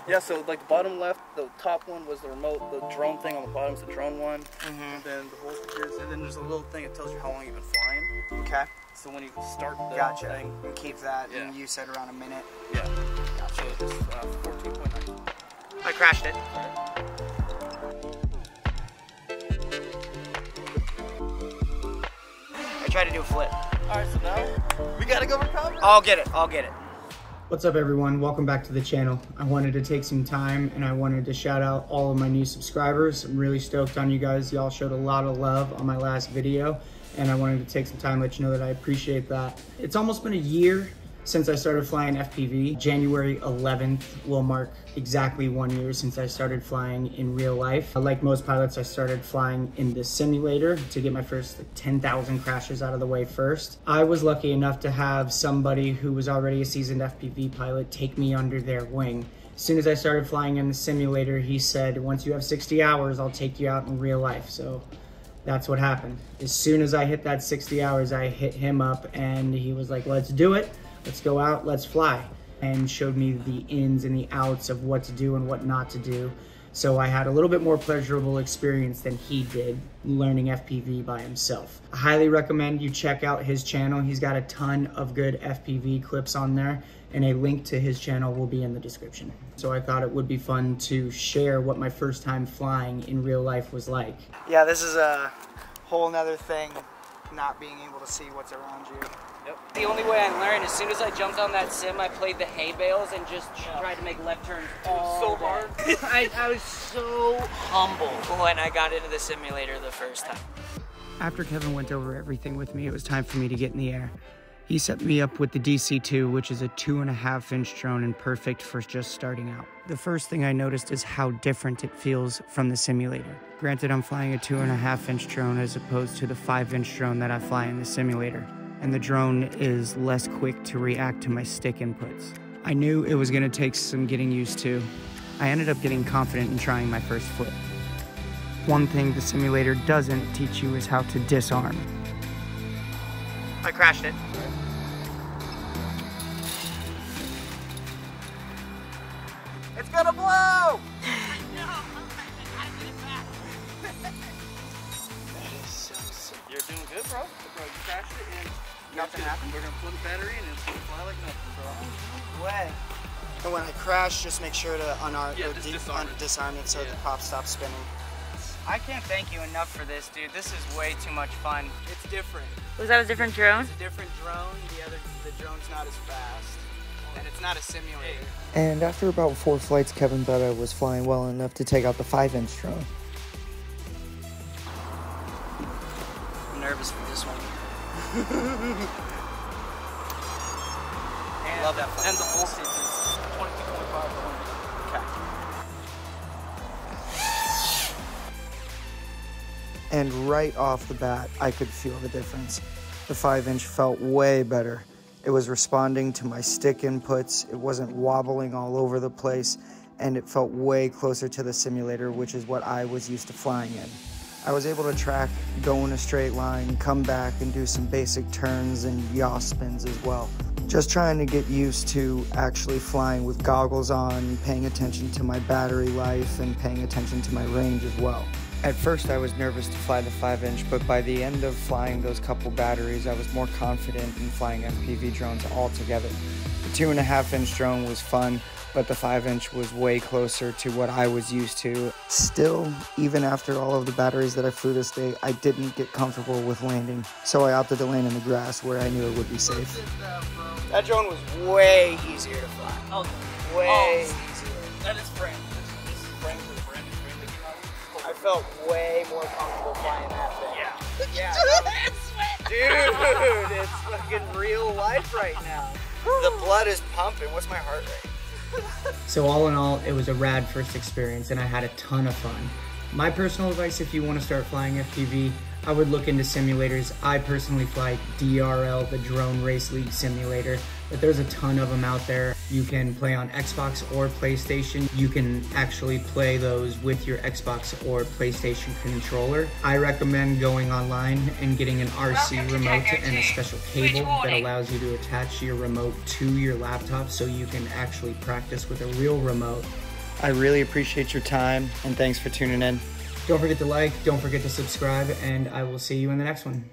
Yeah, so like the bottom left, the top one was the remote, the drone thing on the bottom is the drone one. And then the voltages, and then there's a little thing that tells you how long you've been flying. Okay. So when you start the thing. And keep that, and you said around a minute. Yeah. Gotcha. So just 14.9. I crashed it. I tried to do a flip. Alright, so now we gotta go recover. I'll get it, I'll get it. What's up everyone, welcome back to the channel. I wanted to take some time and I wanted to shout out all of my new subscribers. I'm really stoked on you guys. Y'all showed a lot of love on my last video and I wanted to take some time to let you know that I appreciate that. It's almost been a year since I started flying FPV. January 11th will mark exactly 1 year since I started flying in real life. Like most pilots, I started flying in the simulator to get my first 10,000 crashes out of the way first. I was lucky enough to have somebody who was already a seasoned FPV pilot take me under their wing. As soon as I started flying in the simulator, he said, once you have 60 hours, I'll take you out in real life. So that's what happened. As soon as I hit that 60 hours, I hit him up and he was like, let's do it. Let's go out, let's fly. And showed me the ins and the outs of what to do and what not to do. So I had a little bit more pleasurable experience than he did learning FPV by himself. I highly recommend you check out his channel. He's got a ton of good FPV clips on there and a link to his channel will be in the description. So I thought it would be fun to share what my first time flying in real life was like. Yeah, this is a whole nother thing, not being able to see what's around you. Yep. The only way I learned, as soon as I jumped on that sim, I played the hay bales and just tried to make left turns all so hard. I was so humble when I got into the simulator the first time. After Kevin went over everything with me, it was time for me to get in the air. He set me up with the DC-2, which is a 2.5-inch drone and perfect for just starting out. The first thing I noticed is how different it feels from the simulator. Granted, I'm flying a 2.5-inch drone as opposed to the 5-inch drone that I fly in the simulator, and the drone is less quick to react to my stick inputs. I knew it was gonna take some getting used to. I ended up getting confident in trying my first flip. One thing the simulator doesn't teach you is how to disarm. I crashed it. It's gonna blow! You're doing good, bro. Bro, you crashed it and nothing happened. We're gonna pull the battery and it's gonna fly like nothing, bro. Way. And when I crash, just make sure to disarm it so the prop stops spinning. I can't thank you enough for this, dude. This is way too much fun. It's different. Was that a different drone? It's a different drone. The drone's not as fast. And it's not a simulator. And after about 4 flights, Kevin thought I was flying well enough to take out the 5-inch drone. I'm nervous for this one. I love that fun. And the voltage is 22.5. Okay. And right off the bat, I could feel the difference. The 5-inch felt way better. It was responding to my stick inputs, it wasn't wobbling all over the place, and it felt way closer to the simulator, which is what I was used to flying in. I was able to track, go in a straight line, come back and do some basic turns and yaw spins as well. Just trying to get used to actually flying with goggles on, paying attention to my battery life, and paying attention to my range as well. At first I was nervous to fly the 5-inch, but by the end of flying those couple batteries, I was more confident in flying FPV drones altogether. The 2.5-inch drone was fun, but the 5-inch was way closer to what I was used to. Still, even after all of the batteries that I flew this day, I didn't get comfortable with landing, so I opted to land in the grass where I knew it would be safe. That drone was way easier to fly. Oh, way easier. That is frame. This is frame for the brand new frame that came out. I felt way more comfortable flying that thing. Yeah. Dude, it's fucking real life right now. The blood is pumping. What's my heart rate? So all in all, it was a rad first experience and I had a ton of fun. My personal advice, if you want to start flying FPV, I would look into simulators. I personally fly DRL, the Drone Race League simulator, but there's a ton of them out there. You can play on Xbox or PlayStation. You can actually play those with your Xbox or PlayStation controller. I recommend going online and getting an RC remote and a special cable that allows you to attach your remote to your laptop so you can actually practice with a real remote I really appreciate your time, and thanks for tuning in. Don't forget to like, don't forget to subscribe, and I will see you in the next one.